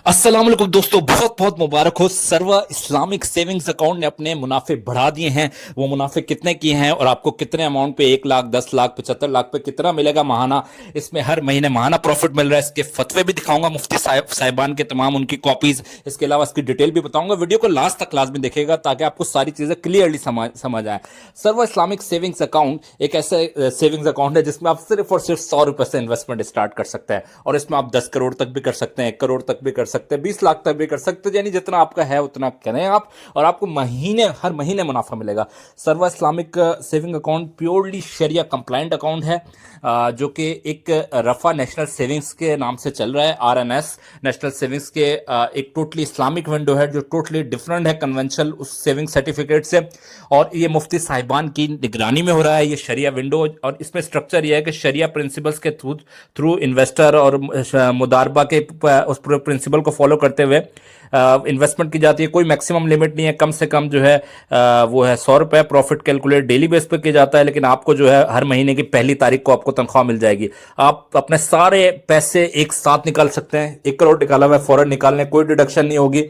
अस्सलाम वालेकुम दोस्तों, बहुत बहुत मुबारक हो। सर्व इस्लामिक सेविंग्स अकाउंट ने अपने मुनाफे बढ़ा दिए हैं। वो मुनाफे कितने किए हैं और आपको कितने अमाउंट पे 1 लाख, 10 लाख, 75 लाख पे कितना मिलेगा महाना, इसमें हर महीने महाना प्रॉफिट मिल रहा है। इसके फतवे भी दिखाऊंगा, मुफ्ती साहिबान के तमाम उनकी कॉपीज, इसके अलावा इसकी डिटेल भी बताऊंगा। वीडियो को लास्ट तक लाजमी देखिएगा ताकि आपको सारी चीजें क्लियरली समझ आए। सर्व इस्लामिक सेविंग्स अकाउंट एक ऐसा सेविंग्स अकाउंट है जिसमें आप सिर्फ और सिर्फ 100 रुपए से इन्वेस्टमेंट स्टार्ट कर सकते हैं और इसमें आप 10 करोड़ तक भी कर सकते हैं, 1 करोड़ तक भी कर सकते हैं, 20 लाख तक भी कर सकते हैं। यानी जितना आपका है उतना करें आप और आपको हर महीने मुनाफा मिलेगा। सर्व इस्लामिक सेविंग अकाउंट प्योरली शरिया कंप्लाइंट अकाउंट है, जो कि एक रफा नेशनल सेविंग्स के नाम से चल रहा है। आरएनएस नेशनल सेविंग्स के एक टोटली इस्लामिक विंडो है जो टोटली डिफरेंट है कन्वेंशनल उस सेविंग सर्टिफिकेट से, और ये मुफ्ती साहिबान की निगरानी में हो रहा है ये शरिया विंडो। और इसमें स्ट्रक्चर ये है कि शरिया प्रिंसिपल्स के थ्रू इन्वेस्टर और मुदारबा के उस प्रिंसिपल को फॉलो करते हुए इन्वेस्टमेंट की जाती है। कोई मैक्सिमम लिमिट नहीं है, कम से कम जो है वो है 100 रुपए। प्रॉफिट कैलकुलेट डेली बेस पर किया जाता है, लेकिन आपको जो है हर महीने की पहली तारीख को आपको तनख्वाह मिल जाएगी। आप अपने सारे पैसे एक साथ निकाल सकते हैं। 1 करोड़ निकाला हुआ है, फौरन निकालने, कोई डिडक्शन नहीं होगी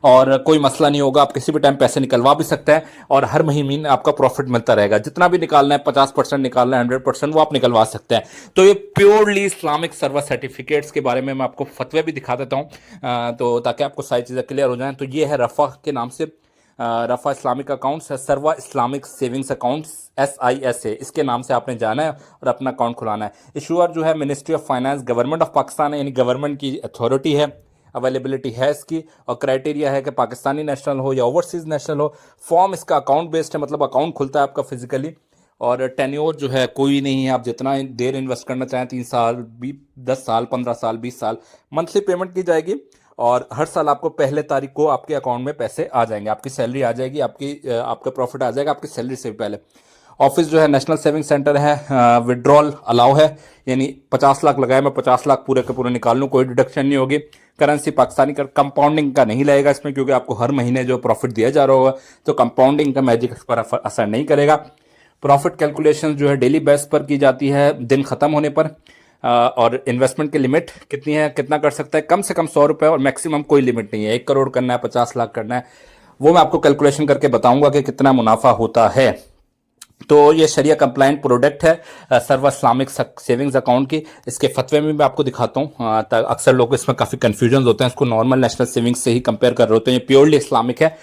और कोई मसला नहीं होगा। आप किसी भी टाइम पैसे निकलवा भी सकते हैं और हर महीने आपका प्रॉफिट मिलता रहेगा। जितना भी निकालना है, 50% निकालना है, 100%, वो आप निकलवा सकते हैं। तो ये प्योरली इस्लामिक सर्वर सर्टिफिकेट्स के बारे में मैं आपको फतवे भी दिखा देता हूँ, तो ताकि आपको सारी चीज़ें क्लियर हो जाएं। तो ये है रफ़ा के नाम से, रफ़ा इस्लामिक अकाउंट्स है, सर्वा इस्लामिक सेविंग्स अकाउंट्स, SISA, इसके नाम से आपने जाना है और अपना अकाउंट खुलाना है। इशूअर जो है ministry of finance, government of Pakistan है, यानी गवर्नमेंट की अथॉरिटी है। अवेलेबिलिटी है इसकी और क्राइटेरिया है कि पाकिस्तानी नेशनल हो या ओवरसीज नेशनल हो। फॉर्म इसका अकाउंट बेस्ड है, मतलब अकाउंट खुलता है आपका फिजिकली। और टेन्योर जो है कोई नहीं है, आप जितना देर इन्वेस्ट करना चाहें, 3 साल, 10 साल, 15 साल, 20 साल, मंथली पेमेंट की जाएगी और हर साल आपको पहले तारीख को आपके अकाउंट में पैसे आ जाएंगे, आपकी सैलरी आ जाएगी, आपका प्रॉफिट आ जाएगा आपकी सैलरी से भी पहले। ऑफिस जो है नेशनल सेविंग सेंटर है। विड्रॉल अलाउ है, यानी 50 लाख लगाए, मैं 50 लाख पूरे के पूरे निकाल लूँ, कोई डिडक्शन नहीं होगी। करेंसी पाकिस्तानी का, कंपाउंडिंग का नहीं लगेगा इसमें, क्योंकि आपको हर महीने जो प्रॉफिट दिया जा रहा होगा, तो कंपाउंडिंग का मैजिक इस पर असर नहीं करेगा। प्रॉफिट कैलकुलेशन जो है डेली बेस पर की जाती है, दिन खत्म होने पर। और इन्वेस्टमेंट की लिमिट कितनी है, कितना कर सकता है, कम से कम 100 रुपये और मैक्सिमम कोई लिमिट नहीं है। 1 करोड़ करना है, 50 लाख करना है, वो मैं आपको कैलकुलेशन करके बताऊंगा कि कितना मुनाफा होता है। तो ये शरिया कंप्लाइंट प्रोडक्ट है सर्व इस्लामिक सेविंग्स अकाउंट की। इसके फतवे में मैं आपको दिखाता हूँ। अक्सर लोग इसमें काफ़ी कन्फ्यूजन होते हैं, इसको नॉर्मल नेशनल सेविंग्स से ही कंपेयर कर रहे होते हैं। ये प्योरली इस्लामिक है।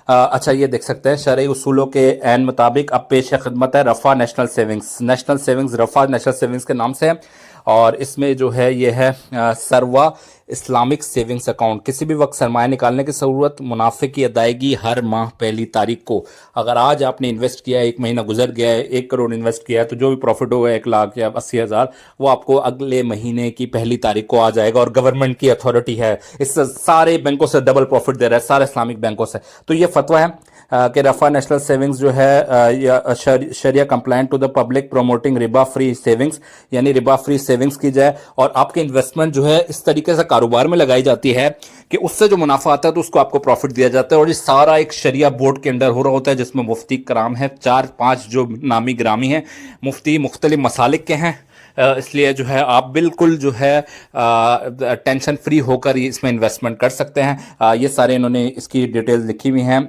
अच्छा, ये देख सकते हैं, शरई उसूलों के एन मुताबिक अब पेश खिदमत है Rafa national savings. National savings Rafa national savings के नाम से है और इसमें जो है ये है सर्वा इस्लामिक सेविंग्स अकाउंट। किसी भी वक्त सरमाया निकालने की ज़रूरत, मुनाफे की अदायगी हर माह पहली तारीख को। अगर आज आपने इन्वेस्ट किया है, 1 महीना गुजर गया है, 1 करोड़ इन्वेस्ट किया है, तो जो भी प्रॉफिट होगा 1 लाख या 80,000, वो आपको अगले महीने की पहली तारीख को आ जाएगा। और गवर्नमेंट की अथॉरिटी है, इस सारे बैंकों से डबल प्रॉफिट दे रहा है, सारे इस्लामिक बैंकों से। तो ये फतवा है कि रफ़ा नेशनल सेविंग्स जो है sharia compliant to the public, promoting riba free savings, यानी रिबा फ्री सेविंग्स की जाए और आपकी इन्वेस्टमेंट जो है इस तरीके से कारोबार में लगाई जाती है कि उससे जो मुनाफा आता है तो उसको आपको प्रॉफिट दिया जाता है। और ये सारा एक शरिया बोर्ड के अंडर हो रहा होता है, जिसमें मुफ्ती कराम है, 4-5 जो नामी ग्रामी हैं, मुफ्ती मुख्तलिफ मसालिक के हैं। इसलिए जो है आप बिल्कुल जो है टेंशन फ्री होकर इसमें इन्वेस्टमेंट कर सकते हैं। ये सारे इन्होंने इसकी डिटेल्स लिखी हुई हैं।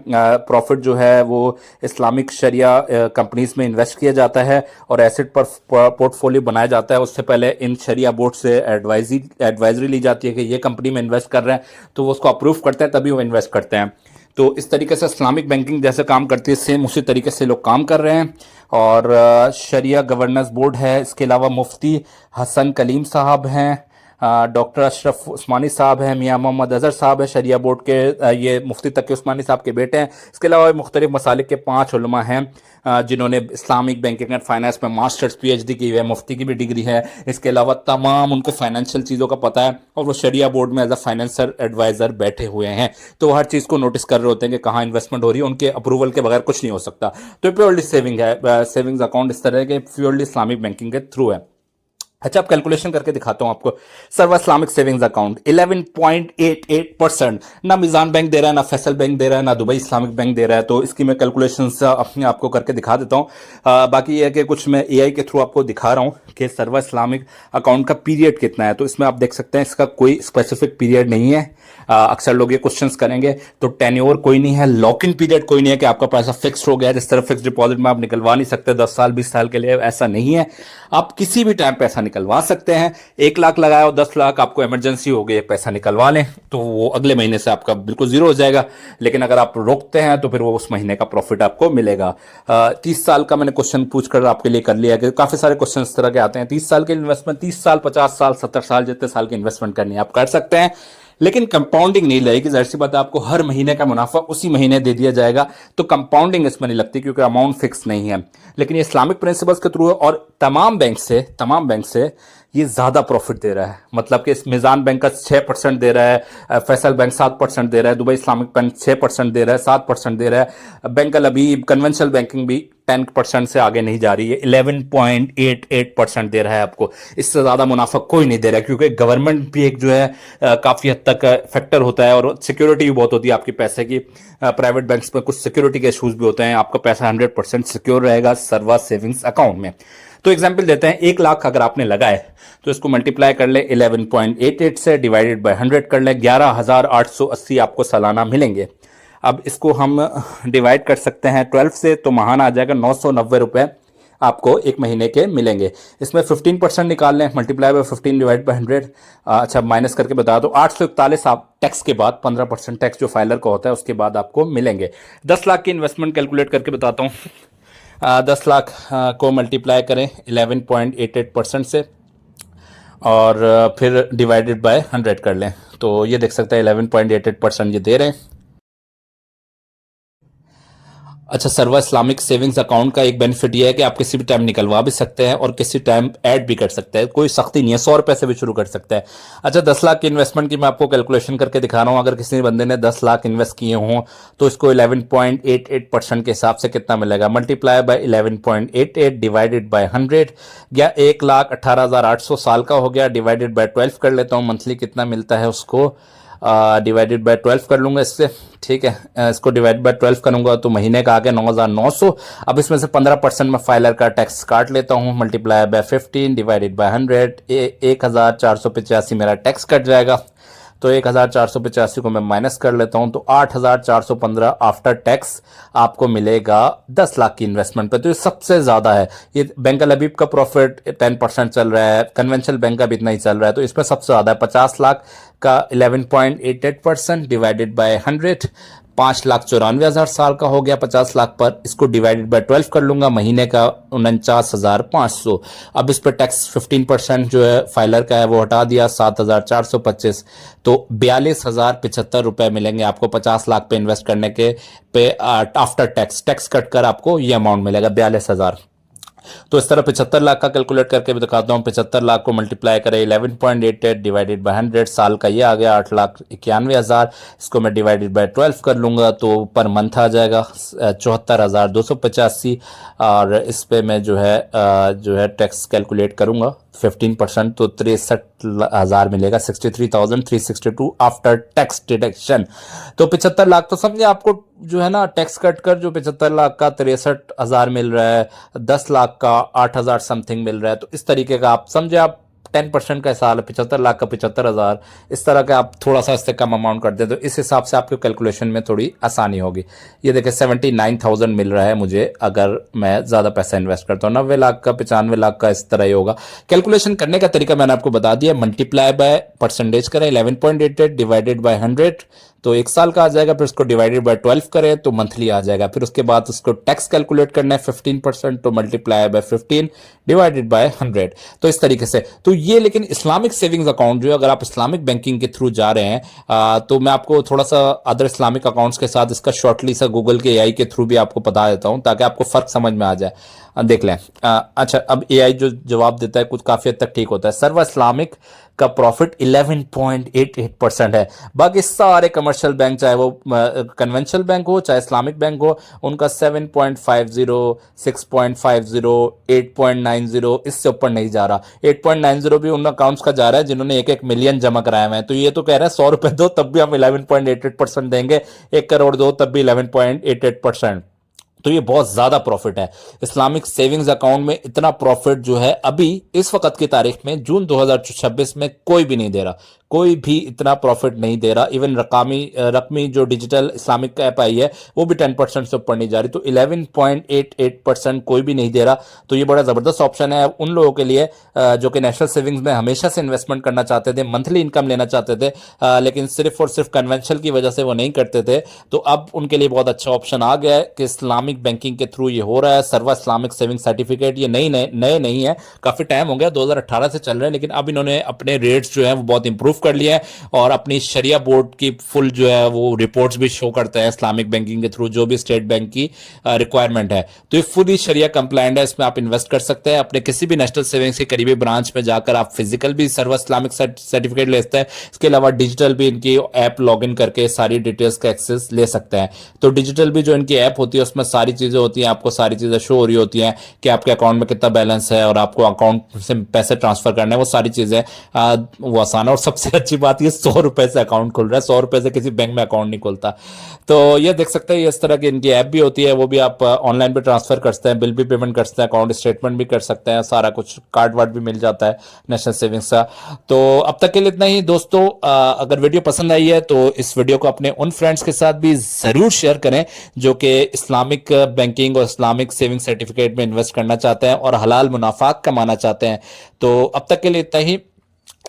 प्रॉफिट जो है वो इस्लामिक शरिया कंपनीज में इन्वेस्ट किया जाता है और एसेट पर पोर्टफोलियो बनाया जाता है। उससे पहले इन शरिया बोर्ड से एडवाइजरी ली जाती है कि ये कंपनी में इन्वेस्ट कर रहे हैं, तो वो उसको अप्रूव करते हैं, तभी वो इन्वेस्ट करते हैं। तो इस तरीके से इस्लामिक बैंकिंग जैसे काम करती है, सेम उसी तरीके से लोग काम कर रहे हैं। और शरिया गवर्नेंस बोर्ड है। इसके अलावा मुफ्ती हसन कलीम साहब हैं, डॉक्टर अशरफ उस्मानी साहब हैं, मियाँ मोहम्मद अजहर साहब है शरिया बोर्ड के, ये मुफ्ती तकी उस्मानी साहब के बेटे हैं। इसके अलावा मुख्तलिफ मसालिक के 5 उलमा हैं जिन्होंने इस्लामिक बैंकिंग एंड फाइनेंस में मास्टर्स PhD की हुई है, मुफ्ती की भी डिग्री है। इसके अलावा तमाम उनको फाइनेंशियल चीज़ों का पता है और वो शरिया बोर्ड में एज अ फाइनेंशियल एडवाइज़र बैठे हुए हैं। तो वो हर चीज़ को नोटिस कर रहे होते हैं कि कहाँ इन्वेस्टमेंट हो रही है, उनके अप्रूवल के बगैर कुछ नहीं हो सकता। तो प्योरली सेविंग है, सेविंग्स अकाउंट इस तरह के प्योरली इस्लामिक बैंकिंग के थ्रू है। अच्छा, अब कैलकुलेशन करके दिखाता हूं आपको। सर्व इस्लामिक सेविंग्स अकाउंट 11.88%। ना मिजान बैंक दे रहा है, ना फैसल बैंक दे रहा है, ना दुबई इस्लामिक बैंक दे रहा है। तो इसकी मैं कैलकुलेशन अपने आपको करके दिखा देता हूं। बाकी ये है कि कुछ मैं एआई के थ्रू आपको दिखा रहा हूं कि सर्व इस्लामिक अकाउंट का पीरियड कितना है। तो इसमें आप देख सकते हैं इसका कोई स्पेसिफिक पीरियड नहीं है। अक्सर लोग ये क्वेश्चंस करेंगे तो टेन्योर कोई नहीं है, लॉक इन पीरियड कोई नहीं है कि आपका पैसा फिक्स हो गया। जिस तरह फिक्स डिपॉजिट में आप निकलवा नहीं सकते 10 साल 20 साल के लिए, ऐसा नहीं है। आप किसी भी टाइम पैसा निकलवा सकते हैं। 1 लाख लगाया और 10 लाख आपको इमरजेंसी हो गई, पैसा निकलवा लें तो वो अगले महीने से आपका बिल्कुल जीरो हो जाएगा। लेकिन अगर आप रोकते हैं तो फिर वो उस महीने का प्रॉफिट आपको मिलेगा। 30 साल का मैंने क्वेश्चन पूछकर आपके लिए कर लिया कि काफी सारे क्वेश्चन इस तरह के आते हैं। 30 साल के इन्वेस्टमेंट, 30 साल 50 साल 70 साल जितने साल की इन्वेस्टमेंट करनी है आप कर सकते हैं, लेकिन कंपाउंडिंग नहीं लगेगी। जाहिर सी बात है, आपको हर महीने का मुनाफा उसी महीने दे दिया जाएगा, तो कंपाउंडिंग इसमें नहीं लगती क्योंकि अमाउंट फिक्स नहीं है। लेकिन ये इस्लामिक प्रिंसिपल्स के थ्रू है और तमाम बैंक से ये ज्यादा प्रॉफिट दे रहा है। मतलब कि इस मिजान बैंक का 6% दे रहा है, फैसल बैंक 7% दे रहा है, दुबई इस्लामिक बैंक 6% दे रहा है, 7% दे रहा है, बैंक अल अबीब कन्वेंशनल बैंकिंग भी 10% से आगे नहीं जा रही है, 11.88% दे रहा है आपको। इससे ज्यादा मुनाफा कोई नहीं दे रहा है क्योंकि गवर्नमेंट भी एक जो है काफी हद तक फैक्टर होता है और सिक्योरिटी भी बहुत होती है आपके पैसे की। प्राइवेट बैंक्स में कुछ सिक्योरिटी के इशूज भी होते हैं, आपका पैसा 100% सिक्योर रहेगा सर्वा सेविंग्स अकाउंट में। तो एग्जाम्पल देते हैं, 1 लाख अगर आपने लगाए तो इसको मल्टीप्लाई कर ले 11.88 से, डिवाइडेड बाय 100 कर ले, 11,880 आपको सालाना मिलेंगे। अब इसको हम डिवाइड कर सकते हैं 12 से, तो महाना आ जाएगा 990 रुपए आपको एक महीने के मिलेंगे। इसमें 15% निकाल लें, मल्टीप्लाई बाय 15 डिवाइड बाय 100। अच्छा, माइनस करके बता दो, 841 आप टैक्स के बाद 15% टैक्स जो फाइलर का होता है उसके बाद आपको मिलेंगे। 10 लाख की इन्वेस्टमेंट कैलकुलेट करके बताता हूँ। 10 लाख को मल्टीप्लाई करें 11.88% से और फिर डिवाइडेड बाय 100 कर लें, तो ये देख सकते हैं 11.88% ये दे रहे हैं। अच्छा, सर्वा इस्लामिक सेविंग्स अकाउंट का एक बेनिफिट ये है कि आप किसी भी टाइम निकलवा भी सकते हैं और किसी टाइम ऐड भी कर सकते हैं, कोई सख्ती नहीं है, 100 रुपए से भी शुरू कर सकते हैं। अच्छा, 10 लाख की इन्वेस्टमेंट की मैं आपको कैलकुलेशन करके दिखा रहा हूं। अगर किसी बंदे ने 10 लाख इन्वेस्ट किए हों तो इसको 11.88% के हिसाब से कितना मिलेगा, मल्टीप्लाई बाय 11.88 डिवाइडेड बाय 100, या 1,18,800 साल का हो गया, डिवाइडेड बाय 12 कर लेता हूँ, मंथली कितना मिलता है उसको डिवाइडेड बाय 12 कर लूंगा इससे। ठीक है, इसको डिवाइड बाय 12 करूंगा तो महीने का आ गया 9,900। अब इसमें से 15% में फाइलर का टैक्स काट लेता हूं, मल्टीप्लाई बाय 15 डिवाइडेड बाय 100, 1,485 मेरा टैक्स कट जाएगा। तो 1,485 को मैं माइनस कर लेता हूं तो 8,415 आफ्टर टैक्स आपको मिलेगा 10 लाख की इन्वेस्टमेंट पे। तो ये सबसे ज्यादा है। ये बैंक अल अबीब का प्रॉफिट 10% चल रहा है, कन्वेंशनल बैंक का भी इतना ही चल रहा है, तो इसमें सबसे ज्यादा है। 50 लाख का 11.88% डिवाइडेड बाय 100, 5,94,000 साल का हो गया 50 लाख पर। इसको डिवाइडेड बाय 12 कर लूंगा, महीने का 49,500। अब इस पर टैक्स 15% जो है फाइलर का है वो हटा दिया, 7,425, तो 42,075 रुपए मिलेंगे आपको 50 लाख पे इन्वेस्ट करने के पे। आफ्टर टैक्स कट कर आपको ये अमाउंट मिलेगा 42,000। तो इस तरह 75 लाख का कैलकुलेट करके भी दिखाता हूँ। 75 लाख को मल्टीप्लाई करें 11.88 डिवाइडेड बाय 100, साल का ये आ गया 8,91,000। इसको मैं डिवाइडेड बाय 12 कर लूंगा तो पर मंथ आ जाएगा 74,285। और इस पे मैं जो है टैक्स कैलकुलेट करूंगा 15% तो 63,000 मिलेगा, 63,362 आफ्टर टैक्स डिडक्शन। तो 75 लाख तो समझे आपको जो है ना टैक्स कट कर जो 75 लाख का 63,000 मिल रहा है, 10 लाख का 8,000 समथिंग मिल रहा है। तो इस तरीके का आप समझे, आप 10% का साल है, 75 लाख का 75,000, इस तरह का आप थोड़ा सा इससे कम अमाउंट कर दे तो इस हिसाब से आपके कैलकुलेशन में थोड़ी आसानी होगी। ये देखिए 79,000 मिल रहा है मुझे अगर मैं ज्यादा पैसा इन्वेस्ट करता हूँ। 90 लाख का 95 लाख का इस तरह ही होगा। कैलकुलेशन करने का तरीका मैंने आपको बता दिया, मल्टीप्लाई बाय परसेंटेज करें 11.88 डिवाइडेड बाय 100 तो 1 साल का आ जाएगा, फिर उसको डिवाइडेड बाय 12 करें तो मंथली आ जाएगा। फिर उसके बाद उसको टैक्स कैलकुलेट करना है 15% तो मल्टीप्लाई बाय 15 डिवाइडेड बाय 100। तो इस तरीके से तो ये, लेकिन इस्लामिक सेविंग्स अकाउंट जो अगर आप इस्लामिक बैंकिंग के थ्रू जा रहे हैं तो मैं आपको थोड़ा सा अदर इस्लामिक अकाउंट्स के साथ इसका शॉर्टली सा गूगल के एआई के थ्रू भी आपको बता देता हूं ताकि आपको फर्क समझ में आ जाए। देख लें। अच्छा, अब एआई जो जवाब देता है कुछ काफ़ी हद तक ठीक होता है। सर्वा इस्लामिक का प्रॉफिट 11.88% है। बाकी सारे कमर्शियल बैंक, चाहे वो कन्वेंशनल बैंक हो चाहे इस्लामिक बैंक हो, उनका 7.50, 6.50, 8.90, इससे ऊपर नहीं जा रहा। 8.90 भी उन अकाउंट्स का जा रहा है जिन्होंने 1-1 मिलियन जमा कराए हुए हैं। तो ये तो कह रहे हैं 100 रुपए दो तब भी हम 11.88% देंगे, 1 करोड़ दो तब भी 11.88%। तो ये बहुत ज्यादा प्रॉफिट है। इस्लामिक सेविंग्स अकाउंट में इतना प्रॉफिट जो है अभी इस वक्त की तारीख में जून 2026 में कोई भी नहीं दे रहा, कोई भी इतना प्रॉफिट नहीं दे रहा। इवन रकमी जो डिजिटल इस्लामिक ऐप आई है वो भी 10% से ऊपर नहीं जा रही। तो 11.88% कोई भी नहीं दे रहा। तो ये बड़ा जबरदस्त ऑप्शन है उन लोगों के लिए जो कि नेशनल सेविंग्स में हमेशा से इन्वेस्टमेंट करना चाहते थे, मंथली इनकम लेना चाहते थे, लेकिन सिर्फ और सिर्फ कन्वेंशनल की वजह से वो नहीं करते थे। तो अब उनके लिए बहुत अच्छा ऑप्शन आ गया है कि इस्लामिक बैंकिंग के थ्रू ये हो रहा है। सर्वा इस्लामिक सेविंग सर्टिफिकेट ये नए नहीं है, काफी टाइम हो गया, 2018 से चल रहे हैं, लेकिन अब इन्होंने अपने रेट्स जो है वो बहुत इंप्रूव कर लिया है और अपनी शरिया बोर्ड की फुल जो है वो रिपोर्ट्स भी शो करता है इस्लामिक बैंकिंग के थ्रू जो भी स्टेट बैंक की रिक्वायरमेंट है। तो ये फुली शरिया कंप्लायंट है, इसमें आप इन्वेस्ट कर सकते हैं। अपने किसी भी नेशनल सेविंग्स के करीबी ब्रांच में जाकर आप फिजिकल भी सर्वा इस्लामिक सर्टिफिकेट ले सकते हैं, इसके अलावा डिजिटल भी इनकी ऐप लॉग इन करके सारी डिटेल्स का एक्सेस ले सकते हैं। तो डिजिटल भी जो इनकी ऐप होती है उसमें सारी चीजें होती हैं, आपको सारी चीजें शो हो रही होती हैं कि आपके अकाउंट में कितना बैलेंस है और आपको अकाउंट से पैसे ट्रांसफर करने हैं, वो सारी चीजें वो आसान है। और सबसे अच्छी बात ये 100 रुपए से अकाउंट खुल रहा है, 100 रुपए से किसी बैंक में अकाउंट नहीं खुलता। तो ये देख सकते हैं, इस तरह की इनकी ऐप भी होती है, वो भी आप ऑनलाइन भी ट्रांसफर कर सकते हैं, बिल भी पेमेंट कर सकते हैं, अकाउंट स्टेटमेंट भी कर सकते हैं, सारा कुछ कार्ड वार्ड भी मिल जाता है नेशनल सेविंग्स का। तो अब तक के लिए इतना ही दोस्तों। अगर वीडियो पसंद आई है तो इस वीडियो को अपने उन फ्रेंड्स के साथ भी जरूर शेयर करें जो कि इस्लामिक बैंकिंग और इस्लामिक सेविंग सर्टिफिकेट में इन्वेस्ट करना चाहते हैं और हलाल मुनाफा कमाना चाहते हैं। तो अब तक के लिए इतना ही।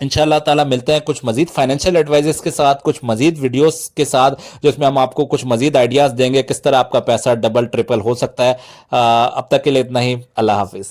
इंशाल्लाह ताला मिलते हैं कुछ मजीद फाइनेंशियल एडवाइजेस के साथ, कुछ मजीद वीडियोस के साथ, जिसमें हम आपको कुछ मजीद आइडियाज देंगे किस तरह आपका पैसा डबल ट्रिपल हो सकता है। अब तक के लिए इतना ही। अल्लाह हाफिज।